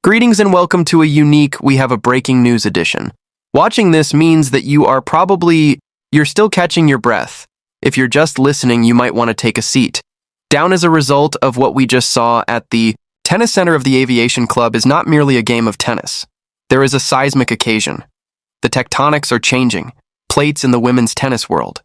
Greetings and welcome to a unique We Have a Breaking News edition. Watching this means that you're still catching your breath. If you're just listening, you might want to take a seat. Down as a result of what we just saw at the Tennis Center of the Aviation Club is not merely a game of tennis. There is a seismic occasion. The tectonics are changing, plates in the women's tennis world.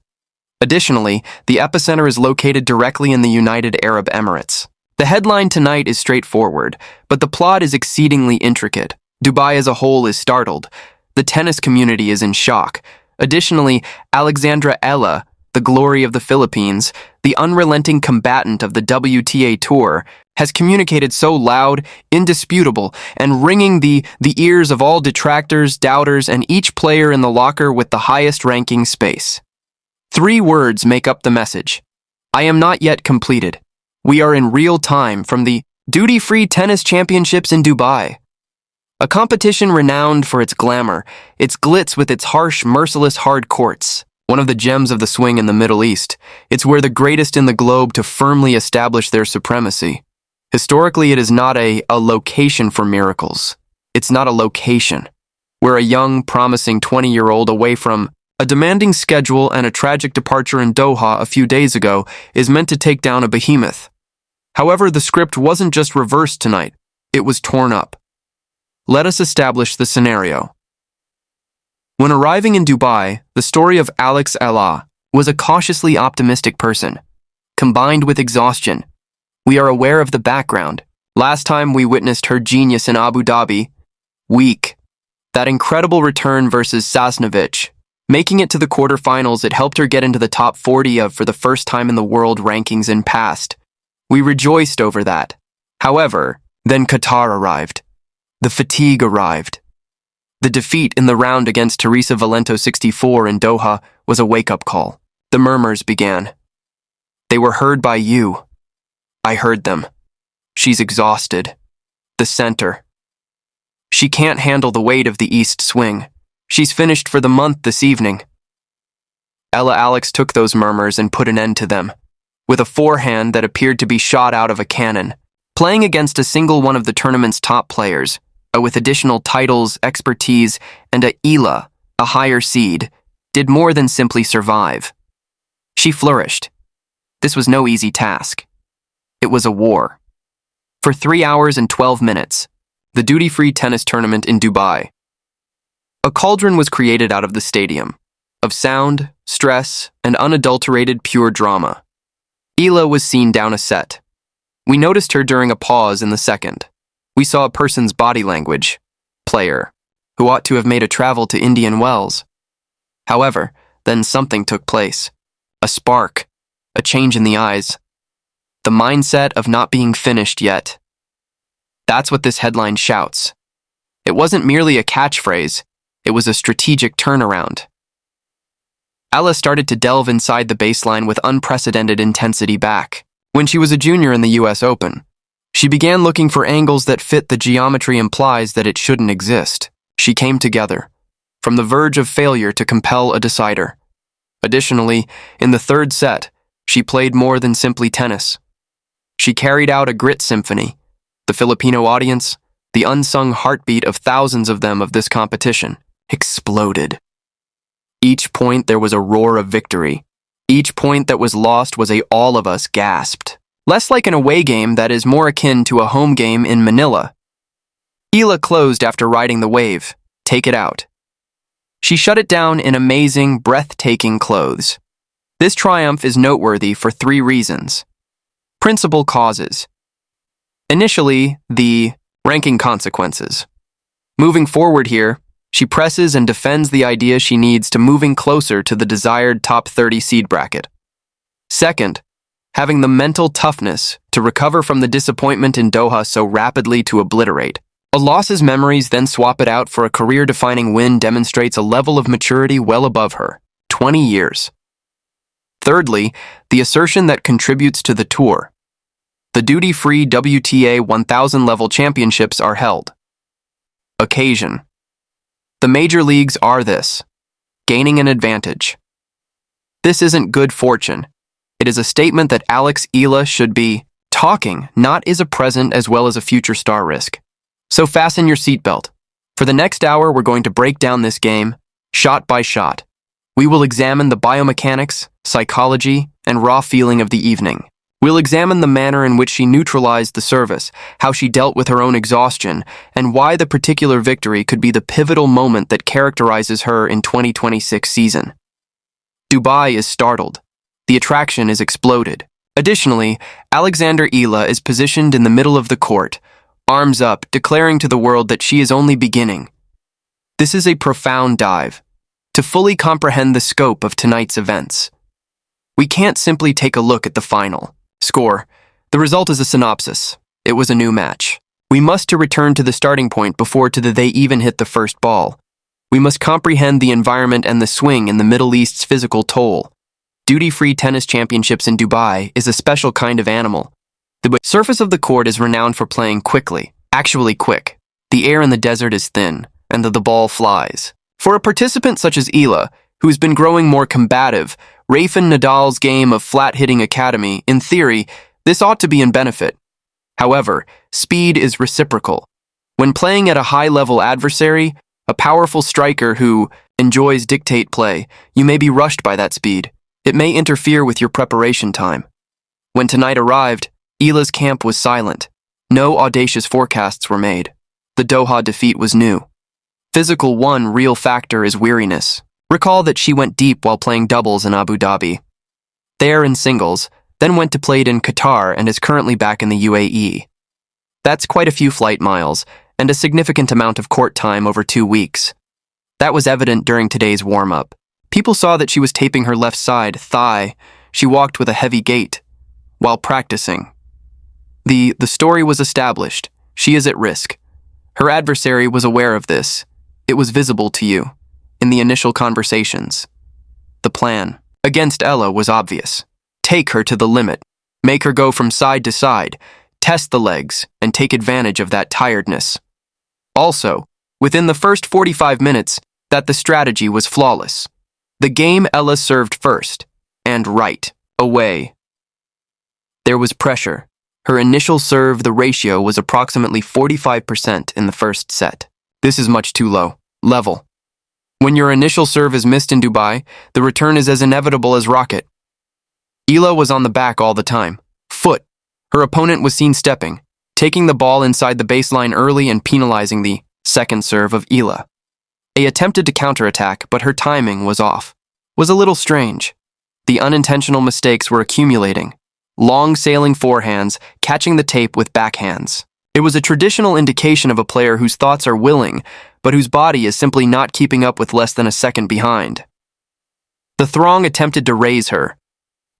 Additionally, the epicenter is located directly in the United Arab Emirates. The headline tonight is straightforward, but the plot is exceedingly intricate. Dubai as a whole is startled. The tennis community is in shock. Additionally, Alexandra Eala, the glory of the Philippines, the unrelenting combatant of the WTA Tour, has communicated so loud, indisputable, and ringing the ears of all detractors, doubters, and each player in the locker with the highest ranking space. 3 words make up the message. I am not yet completed. We are in real time from the duty-free tennis championships in Dubai. A competition renowned for its glamour, its glitz with its harsh, merciless hard courts. One of the gems of the swing in the Middle East. It's where the greatest in the globe to firmly establish their supremacy. Historically, it is not a location for miracles. It's not a location. Where a young, promising 20-year-old away from a demanding schedule and a tragic departure in Doha a few days ago is meant to take down a behemoth. However, the script wasn't just reversed tonight, it was torn up. Let us establish the scenario. When arriving in Dubai, the story of Alexandra Eala was a cautiously optimistic person, combined with exhaustion. We are aware of the background. Last time we witnessed her genius in Abu Dhabi, weak. That incredible return versus Sasnovich. Making it to the quarterfinals, it helped her get into the top 40 for the first time in the world rankings in past. We rejoiced over that. However, then Qatar arrived. The fatigue arrived. The defeat in the round against Teresa Valento 64 in Doha was a wake-up call. The murmurs began. They were heard by you. I heard them. She's exhausted. The center. She can't handle the weight of the East swing. She's finished for the month this evening. Alex took those murmurs and put an end to them. With a forehand that appeared to be shot out of a cannon, playing against a single one of the tournament's top players, with additional titles, expertise, and Eala, a higher seed, did more than simply survive. She flourished. This was no easy task. It was a war. For 3 hours and 12 minutes, the duty-free tennis tournament in Dubai. A cauldron was created out of the stadium, of sound, stress, and unadulterated pure drama. Eala was seen down a set. We noticed her during a pause in the second. We saw a person's body language, player, who ought to have made a travel to Indian Wells. However, then something took place. A spark, a change in the eyes. The mindset of not being finished yet. That's what this headline shouts. It wasn't merely a catchphrase, it was a strategic turnaround. Eala started to delve inside the baseline with unprecedented intensity back. When she was a junior in the US Open, she began looking for angles that fit the geometry implies that it shouldn't exist. She came together, from the verge of failure to compel a decider. Additionally, in the third set, she played more than simply tennis. She carried out a grit symphony. The Filipino audience, the unsung heartbeat of thousands of them of this competition, exploded. Each point there was a roar of victory. Each point that was lost was all of us gasped. Less like an away game that is more akin to a home game in Manila. Eala closed after riding the wave. Take it out. She shut it down in amazing, breathtaking clothes. This triumph is noteworthy for 3 reasons. Principal causes. Initially, the ranking consequences. Moving forward here, she presses and defends the idea she needs to moving closer to the desired top 30 seed bracket. Second, having the mental toughness to recover from the disappointment in Doha so rapidly to obliterate. A loss's memories then swap it out for a career-defining win demonstrates a level of maturity well above her, 20 years. Thirdly, the assertion that contributes to the tour. The duty-free WTA 1000 level championships are held. Occasion. The major leagues are this, gaining an advantage. This isn't good fortune. It is a statement that Alexandra Eala should be talking, not is a present as well as a future star risk. So fasten your seatbelt. For the next hour, we're going to break down this game, shot by shot. We will examine the biomechanics, psychology, and raw feeling of the evening. We'll examine the manner in which she neutralized the service, how she dealt with her own exhaustion, and why the particular victory could be the pivotal moment that characterizes her in 2026 season. Dubai is startled. The attraction is exploded. Additionally, Alexandra Eala is positioned in the middle of the court, arms up, declaring to the world that she is only beginning. This is a profound dive. To fully comprehend the scope of tonight's events, we can't simply take a look at the final score. The result is a synopsis. It was a new match. We must return to the starting point before they even hit the first ball. We must comprehend the environment and the swing in the Middle East's physical toll. Duty-free tennis championships in Dubai is a special kind of animal. The surface of the court is renowned for playing quickly, actually quick. The air in the desert is thin, and the ball flies. For a participant such as Eala, who's been growing more combative, Rafael Nadal's game of flat-hitting academy, in theory, this ought to be in benefit. However, speed is reciprocal. When playing at a high-level adversary, a powerful striker who enjoys dictate play, you may be rushed by that speed. It may interfere with your preparation time. When tonight arrived, Eala's camp was silent. No audacious forecasts were made. The Doha defeat was new. Physical one real factor is weariness. Recall that she went deep while playing doubles in Abu Dhabi. There in singles, then went to play in Qatar and is currently back in the UAE. That's quite a few flight miles and a significant amount of court time over 2 weeks. That was evident during today's warm-up. People saw that she was taping her left side thigh. She walked with a heavy gait while practicing. The story was established. She is at risk. Her adversary was aware of this. It was visible to you in the initial conversations. The plan against Ella was obvious. Take her to the limit. Make her go from side to side. Test the legs and take advantage of that tiredness. Also, within the first 45 minutes, that the strategy was flawless. The game Ella served first, and right away. There was pressure. Her initial serve, the ratio was approximately 45% in the first set. This is much too low. Level. When your initial serve is missed in Dubai, the return is as inevitable as rocket. Eala was on the back all the time. Foot. Her opponent was seen stepping, taking the ball inside the baseline early and penalizing the second serve of Eala. They attempted to counterattack, but her timing was off. Was a little strange. The unintentional mistakes were accumulating. Long sailing forehands, catching the tape with backhands. It was a traditional indication of a player whose thoughts are willing, but whose body is simply not keeping up with less than a second behind. The throng attempted to raise her.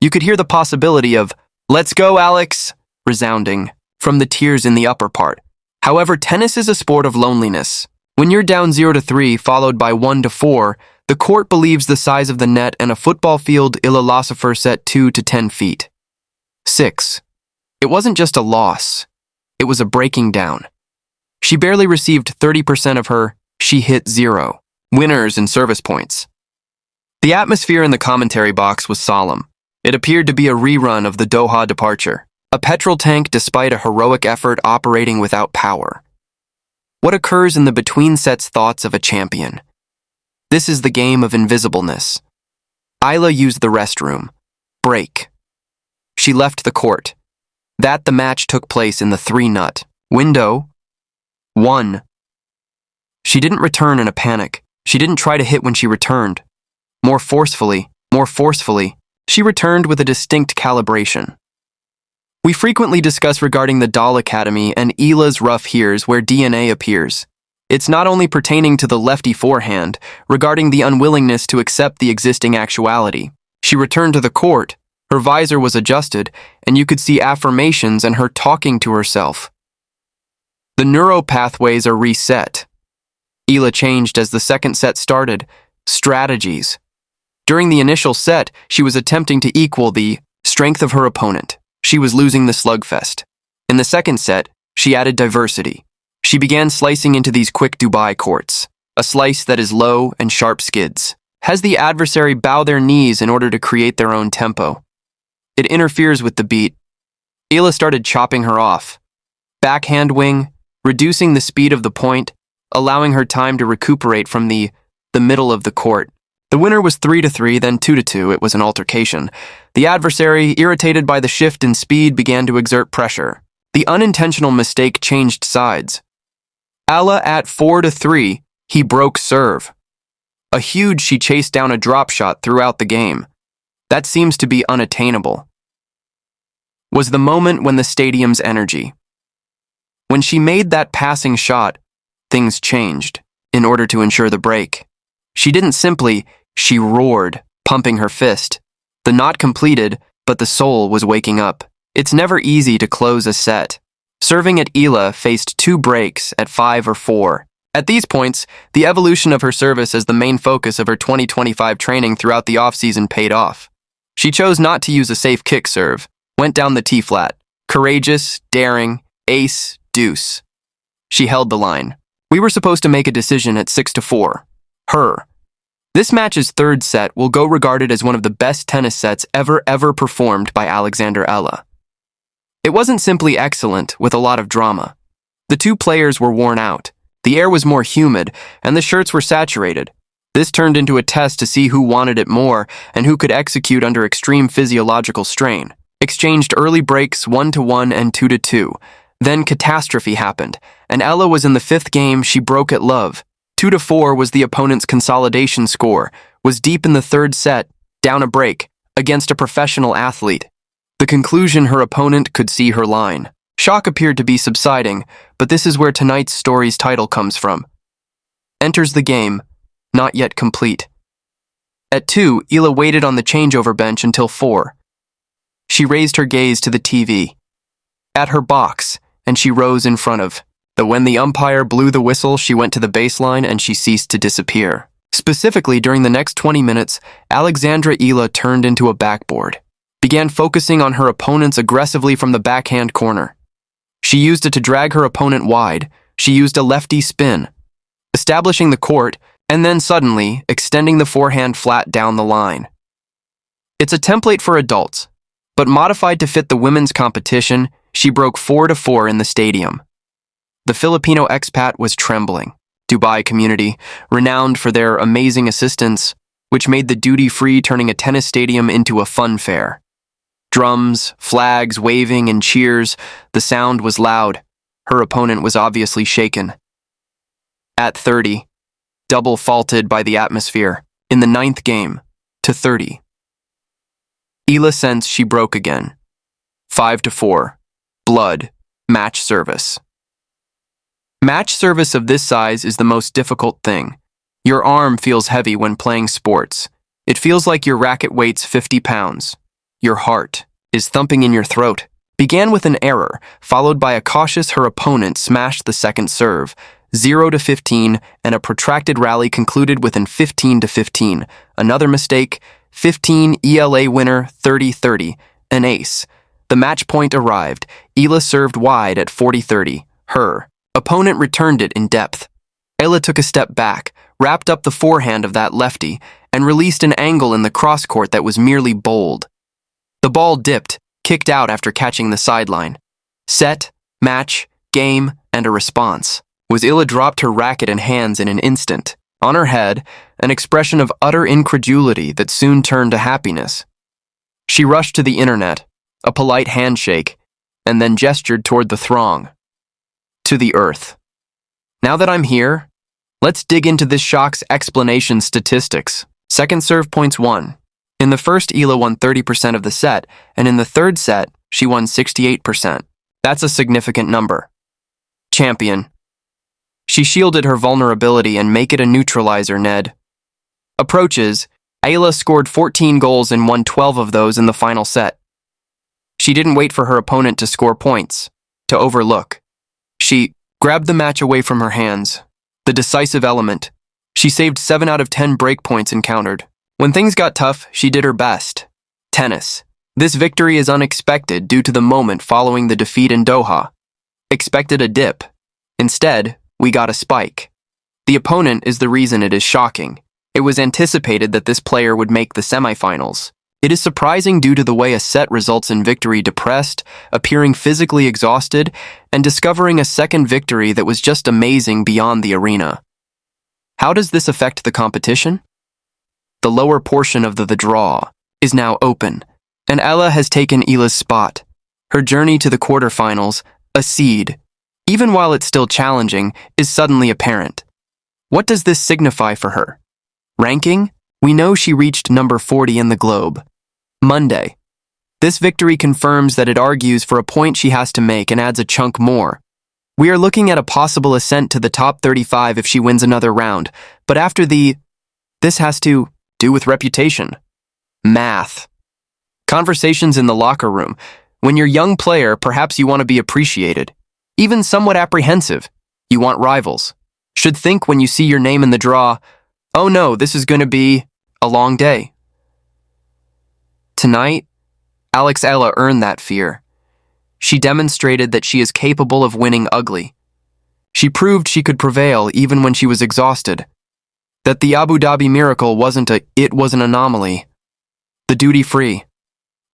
You could hear the possibility of, "Let's go, Alex," resounding from the tiers in the upper part. However, tennis is a sport of loneliness. When you're down 0-3 followed by 1-4, the court believes the size of the net and a football field philosopher set 2 to 10 feet. 6. It wasn't just a loss. It was a breaking down. She barely received 30% of her she hit 0 winners and service points. The atmosphere in the commentary box was solemn. It appeared to be a rerun of the Doha departure, a petrol tank despite a heroic effort operating without power. What occurs in the between sets thoughts of a champion? This is the game of invisibleness. Eala used the restroom. Break. She left the court. That the match took place in the 3-nut window. 1. She didn't return in a panic. She didn't try to hit when she returned. More forcefully, she returned with a distinct calibration. We frequently discuss regarding the Doll Academy and Eala's rough hears where DNA appears. It's not only pertaining to the lefty forehand, regarding the unwillingness to accept the existing actuality. She returned to the court, her visor was adjusted, and you could see affirmations and her talking to herself. The neural pathways are reset. Eala changed as the second set started. Strategies. During the initial set, she was attempting to equal the strength of her opponent. She was losing the slugfest. In the second set, she added diversity. She began slicing into these quick Dubai courts, a slice that is low and sharp skids. Has the adversary bow their knees in order to create their own tempo. It interferes with the beat. Eala started chopping her off. Backhand wing, reducing the speed of the point, allowing her time to recuperate from the middle of the court. The winner was 3-3, then 2-2. It was an altercation. The adversary, irritated by the shift in speed, began to exert pressure. The unintentional mistake changed sides. Eala at 4-3, he broke serve. A huge she chased down a drop shot throughout the game. That seems to be unattainable. Was the moment when the stadium's energy. When she made that passing shot, things changed in order to ensure the break. She didn't simply, she roared, pumping her fist. The knot completed, but the soul was waking up. It's never easy to close a set. Serving at Eala faced 2 breaks at 5 or 4. At these points, the evolution of her service as the main focus of her 2025 training throughout the offseason paid off. She chose not to use a safe kick serve, went down the T-flat. Courageous, daring, ace, deuce. She held the line. We were supposed to make a decision at 6-4. Her. This match's third set will go regarded as one of the best tennis sets ever performed by Alexandra Eala. It wasn't simply excellent with a lot of drama. The 2 players were worn out. The air was more humid, and the shirts were saturated. This turned into a test to see who wanted it more and who could execute under extreme physiological strain. Exchanged early breaks 1-1 and 2-2. Then catastrophe happened, and Eala was in the 5th game she broke at love. 2-4 was the opponent's consolidation score, was deep in the 3rd set, down a break, against a professional athlete. The conclusion, her opponent could see her line. Shock appeared to be subsiding, but this is where tonight's story's title comes from. Enters the game, not yet complete. At 2, Eala waited on the changeover bench until 4. She raised her gaze to the TV. At her box, and she rose in front of. When the umpire blew the whistle, she went to the baseline and she ceased to disappear. Specifically, during the next 20 minutes, Alexandra Eala turned into a backboard, began focusing on her opponents aggressively from the backhand corner. She used it to drag her opponent wide. She used a lefty spin, establishing the court, and then suddenly extending the forehand flat down the line. It's a template for adults, but modified to fit the women's competition, she broke 4-4 in the stadium. The Filipino expat was trembling. Dubai community, renowned for their amazing assistance, which made the duty-free turning a tennis stadium into a fun fair. Drums, flags waving, and cheers, the sound was loud. Her opponent was obviously shaken. At 30, double faulted by the atmosphere, in the 9th game, to 30. Eala sensed she broke again. 5-4. Blood. Match service. Match service of this size is the most difficult thing. Your arm feels heavy when playing sports. It feels like your racket weighs 50 pounds. Your heart is thumping in your throat. Began with an error, followed by a cautious her opponent smashed the second serve, 0-15, and a protracted rally concluded within 15-15. Another mistake, 15, Eala winner, 30-30, an ace. The match point arrived. Eala served wide at 40-30. Her opponent returned it in depth. Eala took a step back, wrapped up the forehand of that lefty, and released an angle in the cross-court that was merely bowled. The ball dipped, kicked out after catching the sideline. Set, match, game, and a response. Eala dropped her racket and hands in an instant. On her head, an expression of utter incredulity that soon turned to happiness. She rushed to the internet, a polite handshake, and then gestured toward the throng. To the earth. Now that I'm here, let's dig into this shock's explanation statistics. Second serve points 1. In the first, Eala won 30% of the set, and in the third set, she won 68%. That's a significant number. Champion. She shielded her vulnerability and make it a neutralizer, Ned. Approaches, Eala scored 14 goals and won 12 of those in the final set. She didn't wait for her opponent to score points, to overlook. She grabbed the match away from her hands. The decisive element. She saved 7 out of 10 break points encountered. When things got tough, she did her best. Tennis. This victory is unexpected due to the moment following the defeat in Doha. Expected a dip. Instead, we got a spike. The opponent is the reason it is shocking. It was anticipated that this player would make the semifinals. It is surprising due to the way a set results in victory depressed, appearing physically exhausted, and discovering a second victory that was just amazing beyond the arena. How does this affect the competition? The lower portion of the draw is now open, and Eala has taken Eala's spot. Her journey to the quarterfinals, a seed, even while it's still challenging, is suddenly apparent. What does this signify for her? Ranking? We know she reached number 40 in the globe. Monday. This victory confirms that it argues for a point she has to make and adds a chunk more. We are looking at a possible ascent to the top 35 if she wins another round, but after this has to do with reputation. Math. Conversations in the locker room. When you're a young player, perhaps you want to be appreciated. Even somewhat apprehensive. You want rivals. Should think when you see your name in the draw, oh no, this is going to be a long day. Tonight, Alexandra Eala earned that fear. She demonstrated that she is capable of winning ugly. She proved she could prevail even when she was exhausted. That the Abu Dhabi miracle it was an anomaly. The duty-free.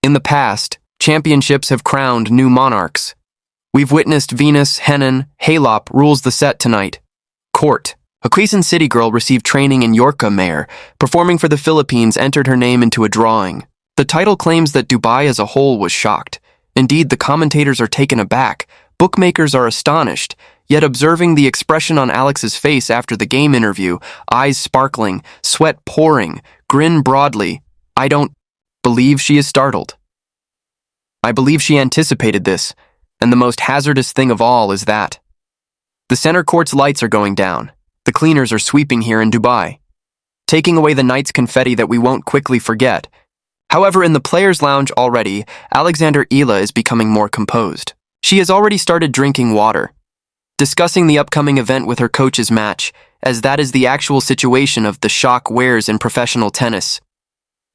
In the past, championships have crowned new monarchs. We've witnessed Venus, Henan, Halop rules the set tonight. Court. A Quezon City girl received training in Yorka Mayor, performing for the Philippines entered her name into a drawing. The title claims that Dubai as a whole was shocked. Indeed, the commentators are taken aback. Bookmakers are astonished. Yet observing the expression on Alex's face after the game interview, eyes sparkling, sweat pouring, grin broadly, I don't believe she is startled. I believe she anticipated this, and the most hazardous thing of all is that the center court's lights are going down. The cleaners are sweeping here in Dubai, taking away the night's confetti that we won't quickly forget. However, in the players' lounge already, Alexandra Eala is becoming more composed. She has already started drinking water, discussing the upcoming event with her coach's match, as that is the actual situation of the shock wears in professional tennis.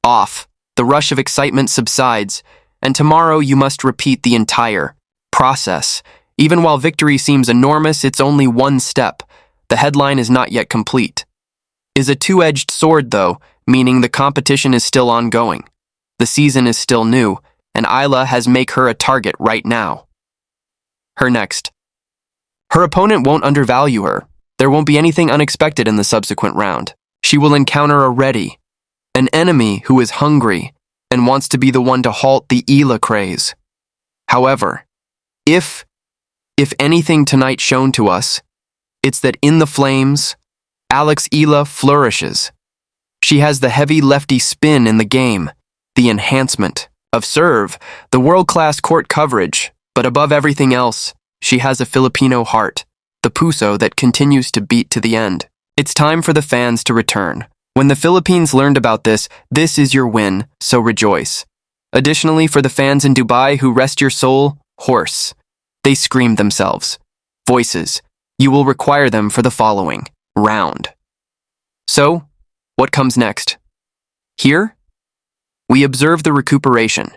Off, the rush of excitement subsides, and tomorrow you must repeat the entire process. Even while victory seems enormous, it's only one step. The headline is not yet complete. Is a two-edged sword, though, meaning the competition is still ongoing. The season is still new, and Eala has make her a target right now. Her next. Her opponent won't undervalue her. There won't be anything unexpected in the subsequent round. She will encounter an enemy who is hungry and wants to be the one to halt the Eala craze. However, if anything tonight shown to us, it's that in the flames, Alexandra Eala flourishes. She has the heavy lefty spin in the game, the enhancement of serve, the world-class court coverage, but above everything else, she has a Filipino heart, the puso that continues to beat to the end. It's time for the fans to return. When the Philippines learned about this is your win, so rejoice. Additionally, for the fans in Dubai who rest your soul, hoarse. They scream themselves. Voices. You will require them for the following round. So, what comes next? Here, we observe the recuperation.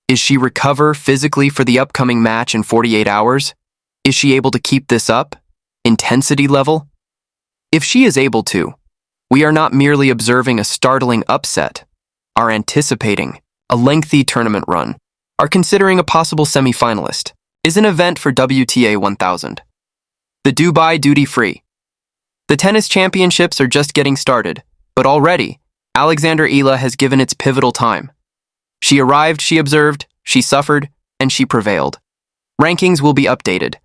Is she recover physically for the upcoming match in 48 hours? Is she able to keep this up? Intensity level? If she is able to, we are not merely observing a startling upset, are anticipating a lengthy tournament run, are considering a possible semi-finalist, is an event for WTA 1000. The Dubai duty-free. The tennis championships are just getting started, but already, Alexandra Eala has given its pivotal time. She arrived, she observed, she suffered, and she prevailed. Rankings will be updated.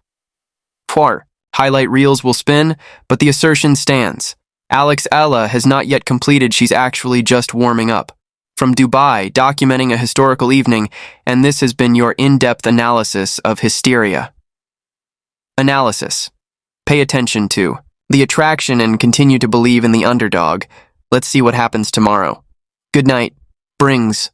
Highlight reels will spin, but the assertion stands. Alexandra Eala has not yet completed, she's actually just warming up. From Dubai, documenting a historical evening, and this has been your in-depth analysis of hysteria. Analysis. Pay attention to the attraction and continue to believe in the underdog. Let's see what happens tomorrow. Good night. Brings.